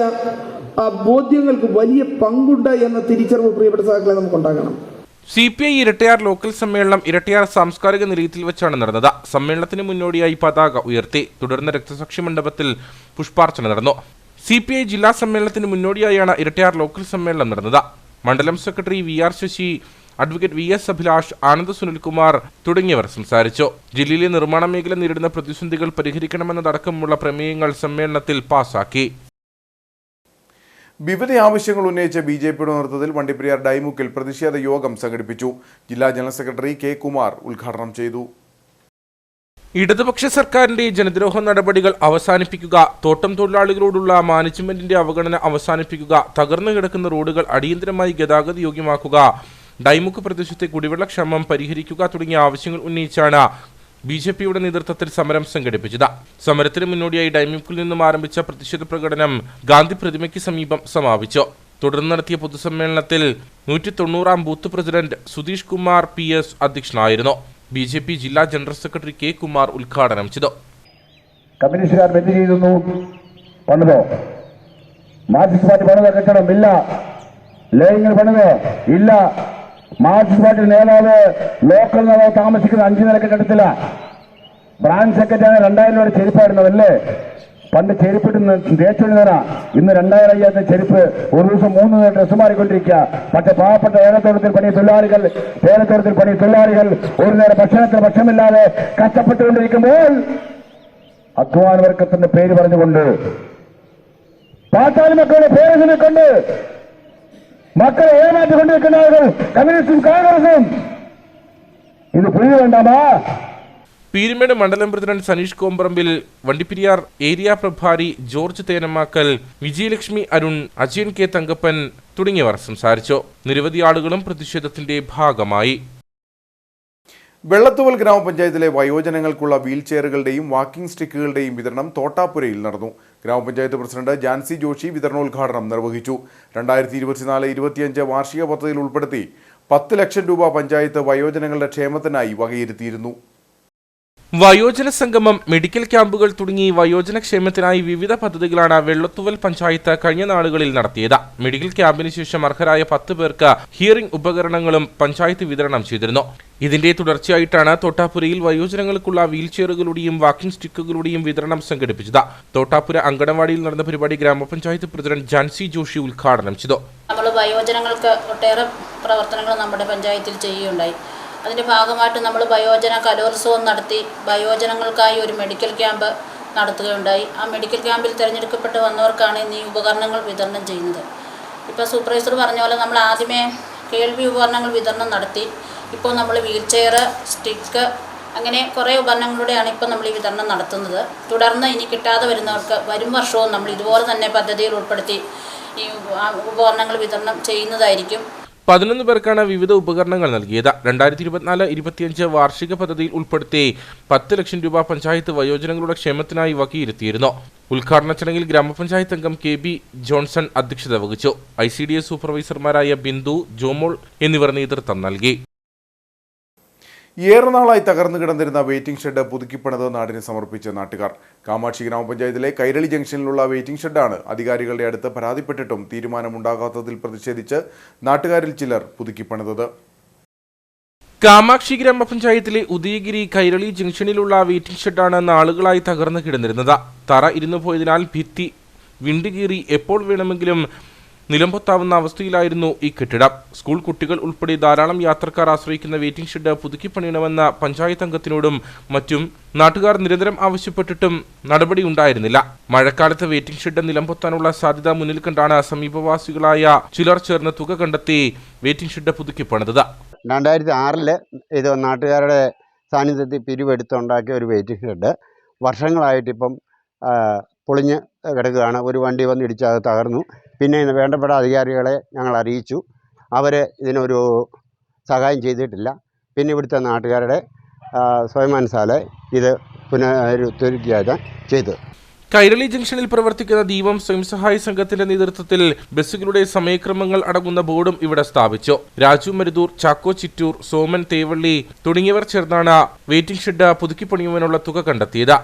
ബോധ്യങ്ങൾക്ക് വലിയ പങ്കുണ്ട് എന്ന തിരിച്ചറിവ് പ്രിയപ്പെട്ട സഹകളെ നമുക്കുണ്ടാകണം. CPI ഇരട്ടയാർ ലോക്കൽ സമ്മേളനം ഇരട്ടയാർ സാംസ്കാരിക നിലയത്തിൽ വെച്ചാണ് നടന്നത്. സമ്മേളനത്തിന് മുന്നോടിയായി പതാക ഉയർത്തി. തുടർന്ന് രക്തസാക്ഷി മണ്ഡപത്തിൽ പുഷ്പാർച്ചന നടന്നു. CPI ജില്ലാ സമ്മേളനത്തിന് മുന്നോടിയായാണ് ഇരട്ടയാർ ലോക്കൽ സമ്മേളനം നടന്നത്. മണ്ഡലം secretary VR Sasi, advocate VS Abhilash, Anand Sunilkumar തുടങ്ങിയവർ സംസാരിച്ചു. ജില്ലയിലെ നിർമ്മാണ മേഖല നേരിടുന്ന പ്രതിസന്ധികൾ പരിഹരിക്കണമെന്നതടക്കമുള്ള പ്രമേയങ്ങൾ സമ്മേളനത്തിൽ പാസാക്കി. വിവിധ ആവശ്യങ്ങൾ ഉന്നയിച്ച BJPയുടെ നേതൃത്വത്തിൽ വണ്ടിപ്പെരിയാർ ഡൈമുക്കിൽ പ്രതിഷേധ യോഗം സംഘടിപ്പിച്ചു. ജില്ലാ ജനറൽ സെക്രട്ടറി K കുമാർ ഉദ്ഘാടനം ചെയ്തു. ഇടതുപക്ഷ സർക്കാരിന്റെ ജനദ്രോഹ നടപടികൾ അവസാനിപ്പിക്കുക, തോട്ടം തൊഴിലാളികളോടുള്ള മാനേജ്മെന്റിന്റെ അവഗണന അവസാനിപ്പിക്കുക, തകർന്നു കിടക്കുന്ന റോഡുകൾ അടിയന്തരമായി ഗതാഗത യോഗ്യമാക്കുക, ഡൈമുക്ക് പ്രദേശത്തെ കുടിവെള്ളക്ഷാമം പരിഹരിക്കുക തുടങ്ങിയ ആവശ്യങ്ങൾ ഉന്നയിച്ചാണ് BJPയുടെ നേതൃത്വത്തിൽ സമരം സംഘടിപ്പിച്ചത്. സമരത്തിന് മുന്നോടിയായി ഡൈമുക്കിൽ നിന്നും ആരംഭിച്ച പ്രതിഷേധ പ്രകടനം ഗാന്ധി പ്രതിമയ്ക്ക് സമീപം സമാപിച്ചു. തുടർന്ന് നടത്തിയ പൊതുസമ്മേളനത്തിൽ 190-ാം booth president Sudheesh Kumar PS അധ്യക്ഷനായിരുന്നു. BJP ജില്ലാ ജനറൽ സെക്രട്ടറി K കുമാർ ഉദ്ഘാടനം ചെയ്തു. കമ്മ്യൂണിസ്റ്റുകാർ എന്ത് ചെയ്തു? പണിതോ? മാർക്സിസ്റ്റ് പാർട്ടി പണിത കെട്ടണം ഇല്ല. ലേങ്ങൾ പണിതോ ഇല്ല. മാർക്സിസ്റ്റ് പാർട്ടി നേതാവ് ലോക്കൽ നേതാവ് താമസിക്കുന്ന 5 നില കെട്ടിടത്തില്ല. ബ്രാഞ്ച് സെക്രട്ടറിയാണ് 2000 രൂപയുടെ ചെരുപ്പായിരുന്നതല്ലേ? പണ്ട് ചെരുപ്പിട്ട് തേച്ചൊഴുന്നേരാ. ഇന്ന് 2000 ചെരുപ്പ് ഒരു ദിവസം 3 ഡ്രസ്സ് മാറിക്കൊണ്ടിരിക്കുക. പക്ഷെ പാവപ്പെട്ട ഏലത്തോട്ടത്തിൽ പണി തൊഴിലാളികൾ, 1 നേരം ഭക്ഷണത്തിന് ഭക്ഷണമില്ലാതെ കഷ്ടപ്പെട്ടുകൊണ്ടിരിക്കുമ്പോൾ അധ്വാന വർഗത്തിന്റെ പേര് പറഞ്ഞുകൊണ്ട് പാട്ടാളി മക്കളുടെ പേര് ചൊല്ലിക്കൊണ്ട് മക്കളെ ഏമാറ്റിക്കൊണ്ടിരിക്കുന്ന ആളുകൾ കമ്മ്യൂണിസ്റ്റും കോൺഗ്രസും ഇത് പുതിയ വേണ്ടാമാ. പീരുമേട് മണ്ഡലം പ്രസിഡന്റ് സനീഷ് കോമ്പറമ്പിൽ, വണ്ടിപ്പെരിയാർ ഏരിയ പ്രഭാരി ജോർജ് തേനമാക്കൽ, വിജയലക്ഷ്മി അരുൺ, അജയൻ കെ തങ്കപ്പൻ തുടങ്ങിയവർ സംസാരിച്ചു. നിരവധി ആളുകളും പ്രതിഷേധത്തിന്റെ ഭാഗമായി. വെള്ളത്തുവൽ ഗ്രാമപഞ്ചായത്തിലെ വയോജനങ്ങൾക്കുള്ള വീൽ ചെയറുകളുടെയും വാക്കിംഗ് സ്റ്റിക്കുകളുടെയും വിതരണം തോട്ടാപ്പുരയിൽ നടന്നു. ഗ്രാമപഞ്ചായത്ത് പ്രസിഡന്റ് ജാൻസി ജോഷി വിതരണോദ്ഘാടനം നിർവഹിച്ചു. 2024-25 വാർഷിക പദ്ധതിയിൽ ഉൾപ്പെടുത്തി 10 ലക്ഷം രൂപ പഞ്ചായത്ത് വയോജനങ്ങളുടെ ക്ഷേമത്തിനായി വകയിരുത്തിയിരുന്നു. വയോജന സംഗമം, മെഡിക്കൽ ക്യാമ്പുകൾ തുടങ്ങി വയോജന ക്ഷേമത്തിനായി വിവിധ പദ്ധതികളാണ് വെള്ളത്തുവൽ പഞ്ചായത്ത് കഴിഞ്ഞ നാളുകളിൽ നടത്തിയത്. മെഡിക്കൽ ക്യാമ്പിന് ശേഷം അർഹരായ 10 പേർക്ക് ഹിയറിംഗ് ഉപകരണങ്ങളും പഞ്ചായത്ത് വിതരണം ചെയ്തിരുന്നു. ഇതിന്റെ തുടർച്ചയായിട്ടാണ് തോട്ടാപ്പുരയിൽ വയോജനങ്ങൾക്കുള്ള വീൽ ചെയറുകളുടെയും വാക്കിംഗ് സ്റ്റിക്കുകളുടെയും വിതരണം സംഘടിപ്പിച്ചത്. തോട്ടാപ്പുര അങ്കണവാടിയിൽ നടന്ന പരിപാടി ഗ്രാമപഞ്ചായത്ത് പ്രസിഡന്റ് ജാൻസി ജോഷി ഉദ്ഘാടനം ചെയ്തു. നമ്മൾ വയോജനങ്ങൾക്ക് ഒട്ടേറെ പ്രവർത്തനങ്ങൾ നമ്മുടെ പഞ്ചായത്തിൽ ചെയ്യുകയുണ്ടായി. അതിൻ്റെ ഭാഗമായിട്ട് നമ്മൾ വയോജന കലോത്സവം നടത്തി വയോജനങ്ങൾക്കായി ഒരു മെഡിക്കൽ ക്യാമ്പ് നടത്തുകയുണ്ടായി. ആ മെഡിക്കൽ ക്യാമ്പിൽ തിരഞ്ഞെടുക്കപ്പെട്ട് വന്നവർക്കാണ് ഇന്ന് ഈ ഉപകരണങ്ങൾ വിതരണം ചെയ്യുന്നത്. ഇപ്പോൾ സൂപ്പർവൈസർ പറഞ്ഞ പോലെ നമ്മൾ ആദ്യമേ കേൾവി ഉപകരണങ്ങൾ വിതരണം നടത്തി. ഇപ്പോൾ നമ്മൾ വീൽ ചെയർ, സ്റ്റിക്ക്, അങ്ങനെ കുറേ ഉപകരണങ്ങളുടെയാണ് ഇപ്പോൾ നമ്മൾ ഈ വിതരണം നടത്തുന്നത്. തുടർന്ന് ഇനി കിട്ടാതെ വരുന്നവർക്ക് വരും വർഷവും നമ്മൾ ഇതുപോലെ തന്നെ പദ്ധതിയിൽ ഉൾപ്പെടുത്തി ഈ ഉപകരണങ്ങൾ വിതരണം ചെയ്യുന്നതായിരിക്കും. 11 പേർക്കാണ് വിവിധ ഉപകരണങ്ങൾ നൽകിയത്. 2024-25 വാർഷിക പദ്ധതിയിൽ ഉൾപ്പെടുത്തി 10 ലക്ഷം രൂപ പഞ്ചായത്ത് വയോജനങ്ങളുടെ ക്ഷേമത്തിനായി വകയിരുത്തിയിരുന്നു. ഉദ്ഘാടന ചടങ്ങിൽ ഗ്രാമപഞ്ചായത്ത് അംഗം KB ജോൺസൺ അധ്യക്ഷത വഹിച്ചു. ICDS സൂപ്പർവൈസർമാരായ ബിന്ദു, ജോമോൾ എന്നിവർ നേതൃത്വം നൽകി. ഏറെ നാളായി തകർന്നു കിടന്നിരുന്ന വെയിറ്റിംഗ് ഷെഡ് പുതുക്കിപ്പണിത് നാടിന് സമർപ്പിച്ച നാട്ടുകാർ. കാമാക്ഷി ഗ്രാമപഞ്ചായത്തിലെ കൈരളി ജംഗ്ഷനിലുള്ള വെയിറ്റിംഗ് ഷെഡാണ്. അധികാരികളുടെ അടുത്ത് പരാതിപ്പെട്ടിട്ടും തീരുമാനമുണ്ടാകാത്തതിൽ പ്രതിഷേധിച്ച് നാട്ടുകാരിൽ ചിലർ പുതുക്കിപ്പണിതത്. കാമാക്ഷി ഗ്രാമപഞ്ചായത്തിലെ ഉദയഗിരി കൈരളി ജംഗ്ഷനിലുള്ള വെയിറ്റിംഗ് ഷെഡാണ് നാളുകളായി തകർന്നു കിടന്നിരുന്നത്. തറ ഇരുന്നു പോയതിനാൽ ഭിത്തി വിണ്ടുകീറി എപ്പോൾ വേണമെങ്കിലും നിലംപൊത്താവുന്ന അവസ്ഥയിലായിരുന്നു ഈ കെട്ടിടം. സ്കൂൾ കുട്ടികൾ ഉൾപ്പെടെ ധാരാളം യാത്രക്കാർ ആശ്രയിക്കുന്ന വെയിറ്റിംഗ് ഷെഡ് പുതുക്കിപ്പണിയണമെന്ന പഞ്ചായത്ത് അംഗത്തിനോടും മറ്റും നാട്ടുകാർ നിരന്തരം ആവശ്യപ്പെട്ടിട്ടും നടപടി ഉണ്ടായിരുന്നില്ല. മഴക്കാലത്ത് വെയിറ്റിംഗ് ഷെഡ് നിലംപൊത്താനുള്ള സാധ്യത മുന്നിൽ കണ്ടാണ് സമീപവാസികളായ ചിലർ ചേർന്ന് തുക കണ്ടെത്തി വെയിറ്റിംഗ് ഷെഡ് പുതുക്കിപ്പണിതത്. 2006 ഇത് നാട്ടുകാരുടെ സാന്നിധ്യത്തിൽ പിരിവെടുത്തുണ്ടാക്കിയ ഒരു വെയിറ്റിംഗ് ഷെഡ് വർഷങ്ങളായിട്ടിപ്പം പൊളിഞ്ഞ് കിടക്കുകയാണ്. ഒരു വണ്ടി വന്ന് ഇടിച്ച് അത് തകർന്നു. പിന്നെ വേണ്ടപ്പെട്ട അധികാരികളെ ഞങ്ങൾ അറിയിച്ചു. അവർ ഇതിനൊരു സഹായം ചെയ്തിട്ടില്ല. പിന്നെ ഇവിടുത്തെ നാട്ടുകാരുടെ സ്വയമാനുസാലെ ഇത് പുനരുദ്ധരിക്കുകയാണ് ചെയ്തത്. കൈരളി ജംഗ്ഷനിൽ പ്രവർത്തിക്കുന്ന ദീപം സ്വയം സഹായ സംഘത്തിന്റെ നേതൃത്വത്തിൽ ബസ്സുകളുടെ സമയക്രമങ്ങൾ അടങ്ങുന്ന ബോർഡും ഇവിടെ സ്ഥാപിച്ചു. രാജു മരുതൂർ, ചാക്കോ ചിറ്റൂർ, സോമൻ തേവള്ളി തുടങ്ങിയവർ ചേർന്നാണ് വെയിറ്റിംഗ് ഷെഡ് പുതുക്കിപ്പണിയുവാനുള്ള തുക കണ്ടെത്തിയത്.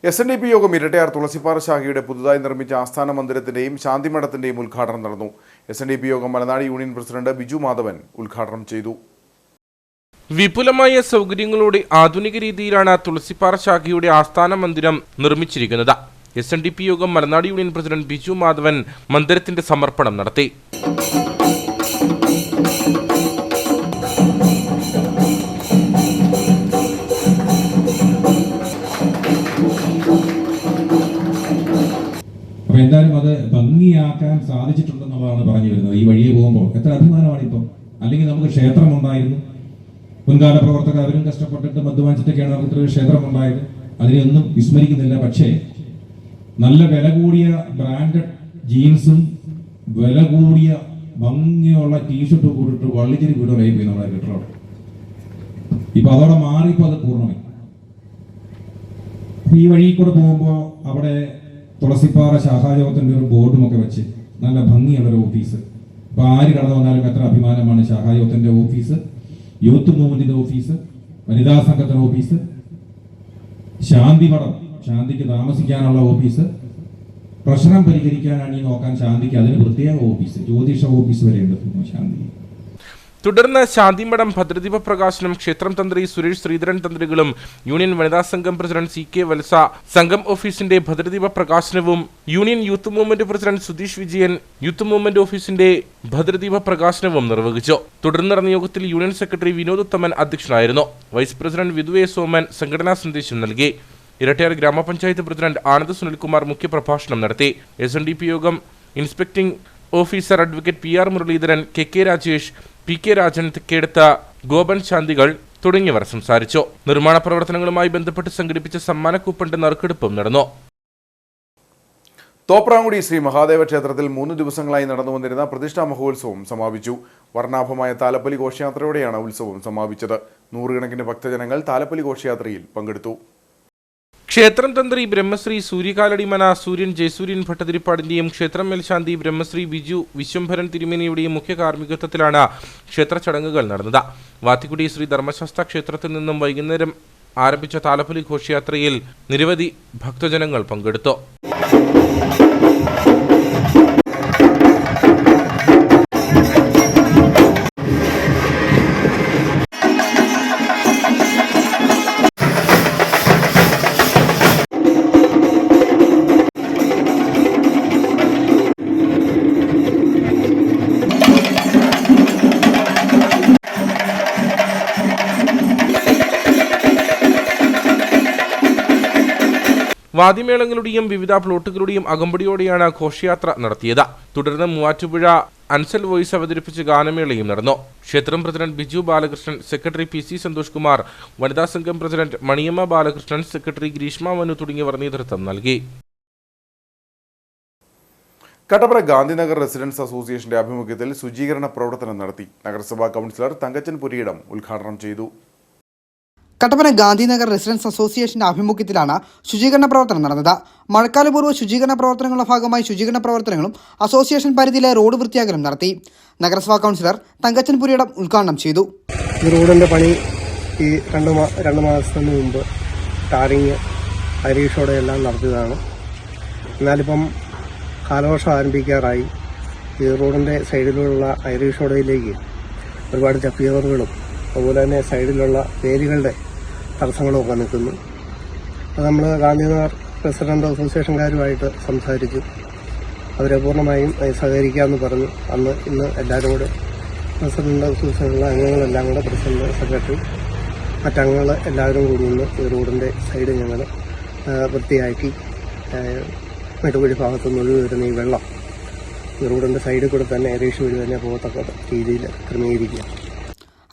SNDP യോഗം ഇരട്ടയാർ തുളസിപ്പാറ ശാഖയുടെ പുതുതായി നിർമ്മിച്ച ആസ്ഥാന മന്ദിരത്തിന്റെയും ശാന്തിമഠത്തിന്റെയും ഉദ്ഘാടനം നടന്നു. SNDP യോഗം മലനാട് യൂണിയൻ പ്രസിഡന്റ് ബിജു മാധവൻ ഉദ്ഘാടനം ചെയ്തു. വിപുലമായ സൗകര്യങ്ങളോടെ ആധുനിക രീതിയിലാണ് തുളസിപ്പാറ ശാഖയുടെ ആസ്ഥാന മന്ദിരം നിർമ്മിച്ചിരിക്കുന്നത്. SNDP യോഗം മലനാട് യൂണിയൻ പ്രസിഡന്റ് ബിജു മാധവൻ മന്ദിരത്തിന്റെ സമർപ്പണം നടത്തി. അപ്പോൾ എന്തായാലും അത് ഭംഗിയാക്കാൻ സാധിച്ചിട്ടുണ്ടെന്നുള്ളതാണ് പറഞ്ഞു വരുന്നത്. ഈ വഴിയെ പോകുമ്പോൾ എത്ര അഭിമാനമാണ്. ഇപ്പം അല്ലെങ്കിൽ നമുക്ക് ക്ഷേത്രമുണ്ടായിരുന്നു, മുൻകാല പ്രവർത്തകർ അവരും കഷ്ടപ്പെട്ടിട്ട് മദ്യപാനിച്ചിട്ടൊക്കെയാണ് നമുക്ക് ഇത്ര ക്ഷേത്രമുണ്ടായത്. അതിനെയൊന്നും വിസ്മരിക്കുന്നില്ല. പക്ഷേ നല്ല വില കൂടിയ ബ്രാൻഡഡ് ജീൻസും വില കൂടിയ ഭംഗിയുള്ള ടീഷർട്ടും കൂടിയിട്ട് വള്ളിച്ചിരി വീടുകളായി പോയി നമ്മുടെ കെട്ടിടം. ഇപ്പം അതോടെ മാറിയപ്പോൾ അത് പൂർണ്ണമായി. ഈ വഴി കൂടെ പോകുമ്പോൾ അവിടെ തുളസിപ്പാറ ശാഖായോഗത്തിൻ്റെ ഒരു ബോർഡുമൊക്കെ വെച്ച് നല്ല ഭംഗിയുള്ളൊരു ഓഫീസ്. ഇപ്പോൾ ആര് കടന്നു വന്നാലും എത്ര അഭിമാനമാണ്. ശാഖായോഗത്തിൻ്റെ ഓഫീസ്, യൂത്ത് മൂവ്മെന്റിന്റെ ഓഫീസ്, വനിതാ സംഘത്തിന്റെ ഓഫീസ്, ശാന്തിമഠം, ശാന്തിക്ക് താമസിക്കാനുള്ള ഓഫീസ്, പ്രശ്നം പരിഹരിക്കാനാണ് ഈ നോക്കാൻ ശാന്തിക്ക് അതിന് പ്രത്യേക ഓഫീസ്, ജ്യോതിഷ ഓഫീസ് വരെ ഉണ്ട് ശാന്തി. തുടർന്ന് ശാന്തിമഠം ഭദ്രദീപ പ്രകാശനം ക്ഷേത്രം തന്ത്രി സുരേഷ് ശ്രീധരൻ തന്ത്രികളും യൂണിയൻ വനിതാ സംഘം പ്രസിഡന്റ് CK വത്സ സംഘം ഓഫീസിന്റെ ഭദ്രദീപ പ്രകാശനവും union youth movement president Sudheesh Vijayan youth movement ഓഫീസിന്റെ ഭദ്രദീപ പ്രകാശനവും നിർവഹിച്ചു. തുടർന്ന് നടന്ന യോഗത്തിൽ യൂണിയൻ സെക്രട്ടറി വിനോദ് ഉത്തമൻ അധ്യക്ഷനായിരുന്നു. Vice president Vidhu A. Soman സംഘടനാ സന്ദേശം നൽകി. ഇരട്ടയാർ ഗ്രാമപഞ്ചായത്ത് പ്രസിഡന്റ് ആനന്ദ് സുനിൽകുമാർ മുഖ്യപ്രഭാഷണം നടത്തി. SNDP യോഗം inspecting officer advocate PR Muraleedharan, KK Rajesh, PK Rajan, Thekkedath Gopan ശാന്തികൾ തുടങ്ങിയവർ സംസാരിച്ചു. നിർമ്മാണ പ്രവർത്തനങ്ങളുമായി ബന്ധപ്പെട്ട് സംഘടിപ്പിച്ച സമ്മാന കൂപ്പണിന്റെ നറുക്കെടുപ്പും നടന്നു. തോപ്രാങ്കുടി ശ്രീ മഹാദേവ ക്ഷേത്രത്തിൽ 3 ദിവസങ്ങളായി നടന്നുവന്നിരുന്ന പ്രതിഷ്ഠാ മഹോത്സവം സമാപിച്ചു. വർണ്ണാഭമായ താലപ്പൊലി ഘോഷയാത്രയോടെയാണ് ഉത്സവം സമാപിച്ചത്. നൂറുകണക്കിന് ഭക്തജനങ്ങൾ താലപ്പൊലി ഘോഷയാത്രയിൽ പങ്കെടുത്തു. ക്ഷേത്രം തന്ത്രി ബ്രഹ്മശ്രീ സൂര്യകാലടിമന സൂര്യൻ ജയസൂര്യൻ ഭട്ടതിരിപ്പാടിന്റെയും ക്ഷേത്രം മേൽശാന്തി ബ്രഹ്മശ്രീ ബിജു വിശ്വംഭരൻ തിരുമേനിയുടെയും മുഖ്യ കാർമ്മികത്വത്തിലാണ് ക്ഷേത്ര ചടങ്ങുകൾ നടന്നത്. വാത്തിക്കുടി ശ്രീ ധർമ്മശാസ്ത്ര ക്ഷേത്രത്തിൽ നിന്നും വൈകുന്നേരം ആരംഭിച്ച താലപ്പൊലി ഘോഷയാത്രയിൽ നിരവധി ഭക്തജനങ്ങൾ പങ്കെടുത്തു. വാദ്യമേളങ്ങളുടെയും വിവിധ പ്ലോട്ടുകളുടെയും അകമ്പടിയോടെയാണ് ഘോഷയാത്ര നടത്തിയത്. തുടർന്ന് മൂവാറ്റുപുഴ അൻസൽ വോയിസ് അവതരിപ്പിച്ച് ഗാനമേളയും നടന്നു. ക്ഷേത്രം president Biju Balakrishnan, secretary PC Santhosh Kumar, വനിതാ സംഘം പ്രസിഡന്റ് മണിയമ്മ ബാലകൃഷ്ണൻ, സെക്രട്ടറി ഗ്രീഷ്മ മനു തുടങ്ങിയവർ നേതൃത്വം നൽകി. കട്ടപ്പന ഗാന്ധിനഗർ റെസിഡൻസ് അസോസിയേഷന്റെ ആഭിമുഖ്യത്തിൽ ശുചീകരണ പ്രവർത്തനം നടത്തി. നഗരസഭാ കൗൺസിലർ തങ്കച്ചൻ പുരിയിടം ഉദ്ഘാടനം ചെയ്തു. കട്ടപ്പന ഗാന്ധിനഗർ റെസിഡൻസ് അസോസിയേഷന്റെ ആഭിമുഖ്യത്തിലാണ് ശുചീകരണ പ്രവർത്തനം നടന്നത്. മഴക്കാലപൂർവ്വ ശുചീകരണ പ്രവർത്തനങ്ങളുടെ ഭാഗമായി ശുചീകരണ പ്രവർത്തനങ്ങളും അസോസിയേഷൻ പരിധിയിലെ റോഡ് വൃത്തിയാക്കലും നടത്തി. നഗരസഭാ കൗൺസിലർ തങ്കച്ചൻ പുരിയിടം ഉദ്ഘാടനം ചെയ്തു. ഈ റോഡിന്റെ പണി ഈ രണ്ട് മാസത്തിന് മുമ്പ് ടാറിങ് അരീഷോടെ എല്ലാം നടത്തിയതാണ്. എന്നാലിപ്പം കാലവർഷം ആരംഭിക്കാറായി. ഈ റോഡിന്റെ സൈഡിലുള്ള ഐറിഷോടയിലേക്ക് ഒരുപാട് ചപ്പിയവറുകളും അതുപോലെ തന്നെ സൈഡിലുള്ള വേലികളുടെ തടസ്സങ്ങളുമൊക്കെ നിൽക്കുന്നു. അത് നമ്മൾ ഗാന്ധിനഗർ റെസിഡന്റ് അസോസിയേഷൻകാരുമായിട്ട് സംസാരിച്ചു. അവരെ പൂർണ്ണമായും സഹകരിക്കാമെന്ന് പറഞ്ഞു. ഇന്ന് എല്ലാവരും കൂടെ റെസിഡന്റ് അസോസിയേഷനിലുള്ള അംഗങ്ങളെല്ലാം കൂടെ പ്രസിഡന്റ്, സെക്രട്ടറി, മറ്റംഗങ്ങൾ എല്ലാവരും കൂടി നിന്ന് ഈ റോഡിൻ്റെ സൈഡ് ഞങ്ങൾ വൃത്തിയാക്കി മെട്ടുകുഴി ഭാഗത്തുനിന്ന് ഒഴിവ് വരുന്ന ഈ വെള്ളം ഈ റോഡിൻ്റെ സൈഡിൽ കൂടെ തന്നെ ഏകദേശം വഴി തന്നെ പോകത്തക്ക രീതിയിൽ ക്രമീകരിക്കുക.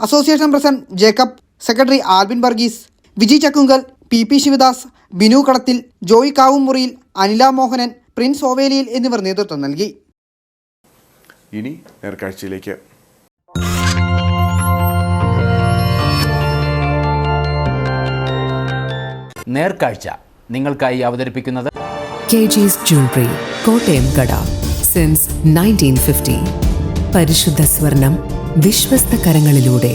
Association president Jacob, secretary Albin Varghese, Viji Chakkunkal, PP Sivadas, Binu Kadathil, Joy Kavumuriyil, Anila Mohanan, Prince Ovelil എന്നിവർ നേതൃത്വം നൽകി. ഇനി നേർക്കാഴ്ചയിലേക്ക്. നേർക്കാഴ്ച നിങ്ങൾക്കായി അവതരിപ്പിക്കുന്നത് KG's Jewelry, കോട്ടയം കട. സിൻസ് 1950. പരിശുദ്ധ സ്വർണം വിശ്വസ്ത കരങ്ങളിലൂടെ.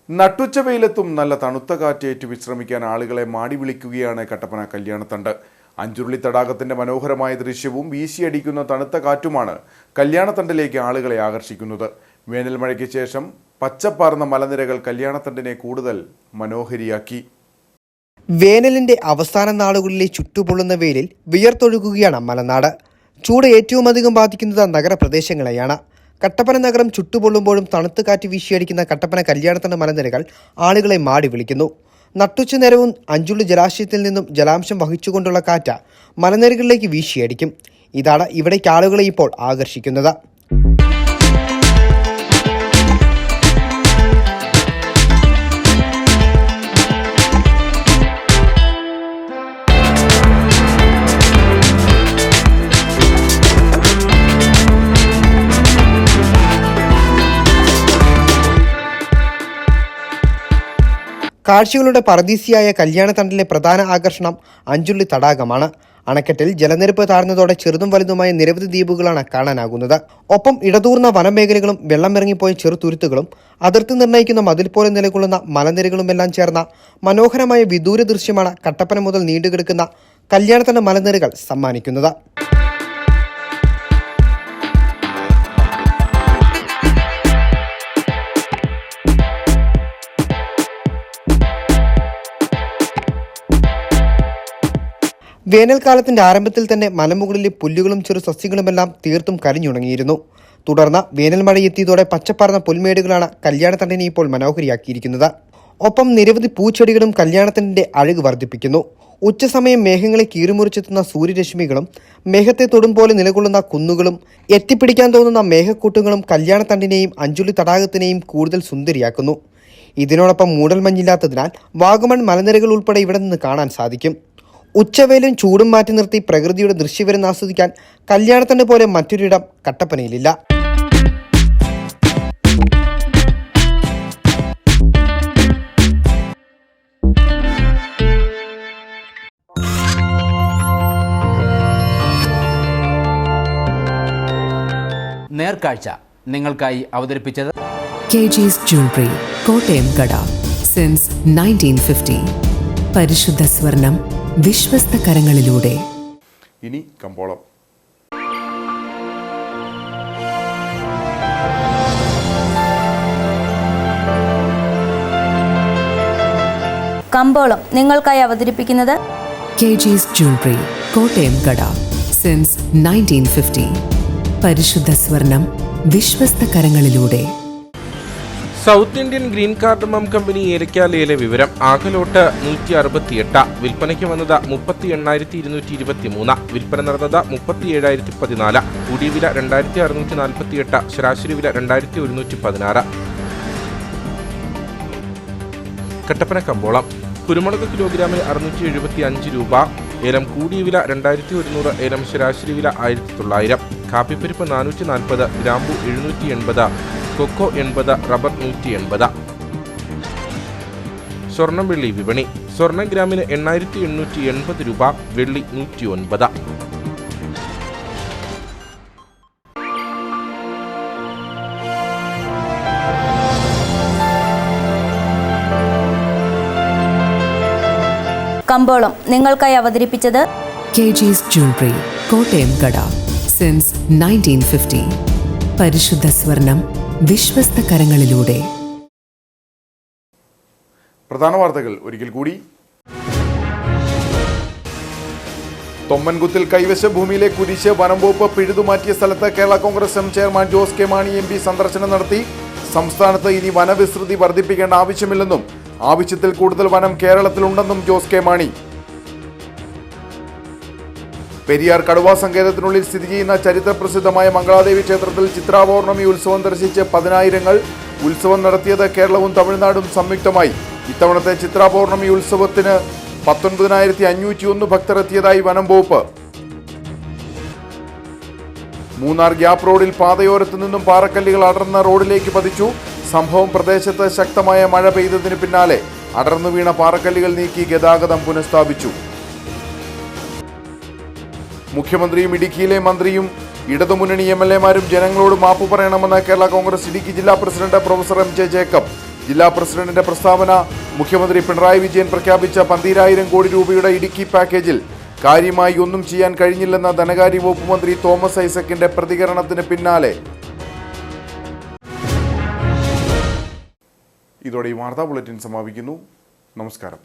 നട്ടുച്ച വെയിലത്തും നല്ല തണുത്ത കാറ്റേറ്റ് വിശ്രമിക്കാൻ ആളുകളെ മാടി വിളിക്കുകയാണ് കട്ടപ്പന കല്യാണത്തണ്ട്. അഞ്ചുരുളി തടാകത്തിന്റെ മനോഹരമായ ദൃശ്യവും വീശിയടിക്കുന്ന തണുത്ത കാറ്റുമാണ് കല്യാണത്തണ്ടിലേക്ക് ആളുകളെ ആകർഷിക്കുന്നത്. വേനൽ മഴയ്ക്ക് ശേഷം പച്ചപ്പാർന്ന മലനിരകൾ കല്യാണത്തണ്ടിനെ കൂടുതൽ മനോഹരിയാക്കി. വേനലിന്റെ അവസാന നാളുകളിലെ ചുട്ടുപൊള്ളുന്ന വെയിലിൽ വിയർത്തൊഴുകുകയാണ് മലനാട്. ചൂട് ഏറ്റവും അധികം ബാധിക്കുന്നത് നഗരപ്രദേശങ്ങളെയാണ്. കട്ടപ്പന നഗരം ചുട്ടുപൊള്ളുമ്പോഴും തണുത്ത് കാറ്റ് വീശിയടിക്കുന്ന കട്ടപ്പന കല്യാണത്തണ്ട് മലനിരകൾ ആളുകളെ മാടി വിളിക്കുന്നു. നട്ടുച്ച നേരവും അഞ്ചുള്ളി ജലാശയത്തിൽ നിന്നും ജലാംശം വഹിച്ചുകൊണ്ടുള്ള കാറ്റ് മലനിരകളിലേക്ക് വീശിയടിക്കും. ഇതാണ് ഇവിടേക്ക് ആളുകളെ ഇപ്പോൾ ആകർഷിക്കുന്നത്. കാഴ്ചകളുടെ പറുദീസയായ കല്യാണത്തണ്ടിലെ പ്രധാന ആകർഷണം അഞ്ചുള്ളി തടാകമാണ്. അണക്കെട്ടിൽ ജലനിരപ്പ് താഴ്ന്നതോടെ ചെറുതും വലുതുമായ നിരവധി ദ്വീപുകളാണ് കാണാനാകുന്നത്. ഒപ്പം ഇടതൂർന്ന വനമേഖലകളും വെള്ളമിറങ്ങിപ്പോയ ചെറുതുരുത്തുകളും അതിർത്തി നിർണ്ണയിക്കുന്ന മതിൽ പോലെ നിലകൊള്ളുന്ന മലനിരകളുമെല്ലാം ചേർന്ന മനോഹരമായ വിദൂര ദൃശ്യമാണ് കട്ടപ്പന മുതൽ നീണ്ടുകിടക്കുന്ന കല്യാണത്തണ്ട് മലനിരകൾ സമ്മാനിക്കുന്നത്. വേനൽക്കാലത്തിന്റെ ആരംഭത്തിൽ തന്നെ മലമുകളിലെ പുല്ലുകളും ചെറു സസ്യങ്ങളുമെല്ലാം തീർത്തും കരിഞ്ഞുണങ്ങിയിരുന്നു. തുടർന്ന് വേനൽ മഴയെത്തിയതോടെ പച്ചപ്പാർന്ന പുൽമേടുകളാണ് കല്യാണത്തണ്ടിനെ ഇപ്പോൾ മനോഹരിയാക്കിയിരിക്കുന്നത്. ഒപ്പം നിരവധി പൂച്ചെടികളും കല്യാണത്തിന്റെ അഴക് വർദ്ധിപ്പിക്കുന്നു. ഉച്ചസമയം മേഘങ്ങളെ കീറിമുറിച്ചെത്തുന്ന സൂര്യരശ്മികളും മേഘത്തെ തൊടും പോലെ നിലകൊള്ളുന്ന കുന്നുകളും എത്തിപ്പിടിക്കാൻ തോന്നുന്ന മേഘക്കൂട്ടങ്ങളും കല്യാണത്തണ്ടിനെയും അഞ്ചുലി തടാകത്തിനെയും കൂടുതൽ സുന്ദരിയാക്കുന്നു. ഇതിനോടൊപ്പം മൂടൽമഞ്ഞില്ലാത്തതിനാൽ വാഗമൺ മലനിരകൾ ഉൾപ്പെടെ ഇവിടെ നിന്ന് കാണാൻ സാധിക്കും. ഉച്ചവേലും ചൂടും മാറ്റി നിർത്തി പ്രകൃതിയുടെ ദൃശ്യവിരുന്ന് ആസ്വദിക്കാൻ കല്യാണത്തണ്ട് പോലെ മറ്റൊരിടം കട്ടപ്പനയിലില്ല. നേർക്കാഴ്ച നിങ്ങൾക്കായി അവതരിപ്പിച്ചത് KG's Jewelry, കോട്ടയം കട. സിൻസ് 1950. പരിശുദ്ധ സ്വർണം വിശ്വസ്ത കരങ്ങളിലൂടെ. ഇനി കമ്പോളം. കമ്പോളം നിങ്ങൾക്കായി അവതരിപ്പിക്കുന്നത് KG's Jewelry, കോട്ടയം കട. സിൻസ് 1950. പരിശുദ്ധ സ്വർണം വിശ്വസ്ത കരങ്ങളിലൂടെ. South Indian Green Cardamom Company ഏലക്കാലയിലെ വിവരം. ആകലോട്ട് 168, വിൽപ്പനയ്ക്ക് വന്നത് 38,223, വിൽപ്പന നടന്നത് 37,014, കൂടിയ വില 2,648, ശരാശരി വില 2,116. കട്ടപ്പന കമ്പോളം. കുരുമുളക് കിലോഗ്രാമിന് 675 രൂപ, ഏലം കൂടിയ വില 2,100, ഏലം ശരാശരി വില 1,900, കാപ്പിപ്പരിപ്പ് 440, ഗ്രാമ്പു 780, കൊക്കോ 80, റബ്ബർ 180. സ്വർണം വെള്ളി വിപണി. സ്വർണം ഗ്രാമിന് 8,880 രൂപ, വെള്ളി 109. കമ്പോളം നിങ്ങൾക്കായി അവതരിപ്പിച്ചത് KG's Jewelry, കോട്ടയം കട. സിൻസ് 1950. പരിശുദ്ധ സ്വർണം വിശ്വസ്ത കരങ്ങളിലൂടെ. പ്രധാന വാർത്തകൾ ഒരിക്കൽ കൂടി. തൊമ്മൻകുത്തിൽ കൈവശ ഭൂമിയിലെ കുരിശ് വനം വകുപ്പ് പിഴുതുമാറ്റിയ സ്ഥലത്ത് Kerala Congress M chairman Jose K Mani MP സന്ദർശനം നടത്തി. സംസ്ഥാനത്ത് ഇനി വനവിസ്തൃതി വർദ്ധിപ്പിക്കേണ്ട ആവശ്യമില്ലെന്നും ആവശ്യത്തിൽ കൂടുതൽ വനം കേരളത്തിലുണ്ടെന്നും ജോസ് കെ മാണി. പെരിയാർ കടുവാ സങ്കേതത്തിനുള്ളിൽ സ്ഥിതി ചെയ്യുന്ന ചരിത്രപ്രസിദ്ധമായ മംഗളാദേവി ക്ഷേത്രത്തിൽ ചിത്രാപൗർണമി ഉത്സവം ദർശിച്ച് പതിനായിരങ്ങൾ. ഉത്സവം നടത്തിയത് കേരളവും തമിഴ്നാടും സംയുക്തമായി. ഇത്തവണത്തെ ചിത്രാപൗർണമി ഉത്സവത്തിന് 19,501 ഭക്തർ എത്തിയതായി വനം വകുപ്പ്. മൂന്നാർ ഗ്യാപ് റോഡിൽ പാതയോരത്തു നിന്നും പാറക്കല്ലുകൾ അടർന്ന റോഡിലേക്ക് പതിച്ചു. സംഭവം പ്രദേശത്ത് ശക്തമായ മഴ പെയ്തതിന് പിന്നാലെ അടർന്നു വീണ പാറക്കല്ലുകൾ നീക്കി ഗതാഗതം പുനഃസ്ഥാപിച്ചു. മുഖ്യമന്ത്രിയും ഇടുക്കിയിലെ മന്ത്രിയും ഇടതുമുന്നണി MLA-മാരും ജനങ്ങളോട് മാപ്പ് പറയണമെന്ന് കേരള കോൺഗ്രസ് ഇടുക്കി ജില്ലാ പ്രസിഡന്റ് പ്രൊഫസർ MJ ജേക്കബ്. ജില്ലാ പ്രസിഡന്റിന്റെ പ്രസ്താവന മുഖ്യമന്ത്രി പിണറായി വിജയൻ പ്രഖ്യാപിച്ച 12,000 കോടി രൂപയുടെ ഇടുക്കി പാക്കേജിൽ കാര്യമായി ഒന്നും ചെയ്യാൻ കഴിഞ്ഞില്ലെന്ന ധനകാര്യ വകുപ്പ് മന്ത്രി തോമസ് ഐസക്കിന്റെ പ്രതികരണത്തിന് പിന്നാലെ. ഇതോടെ ഈ വാർത്താ ബുള്ളറ്റിൻ സമാപിക്കുന്നു. നമസ്കാരം.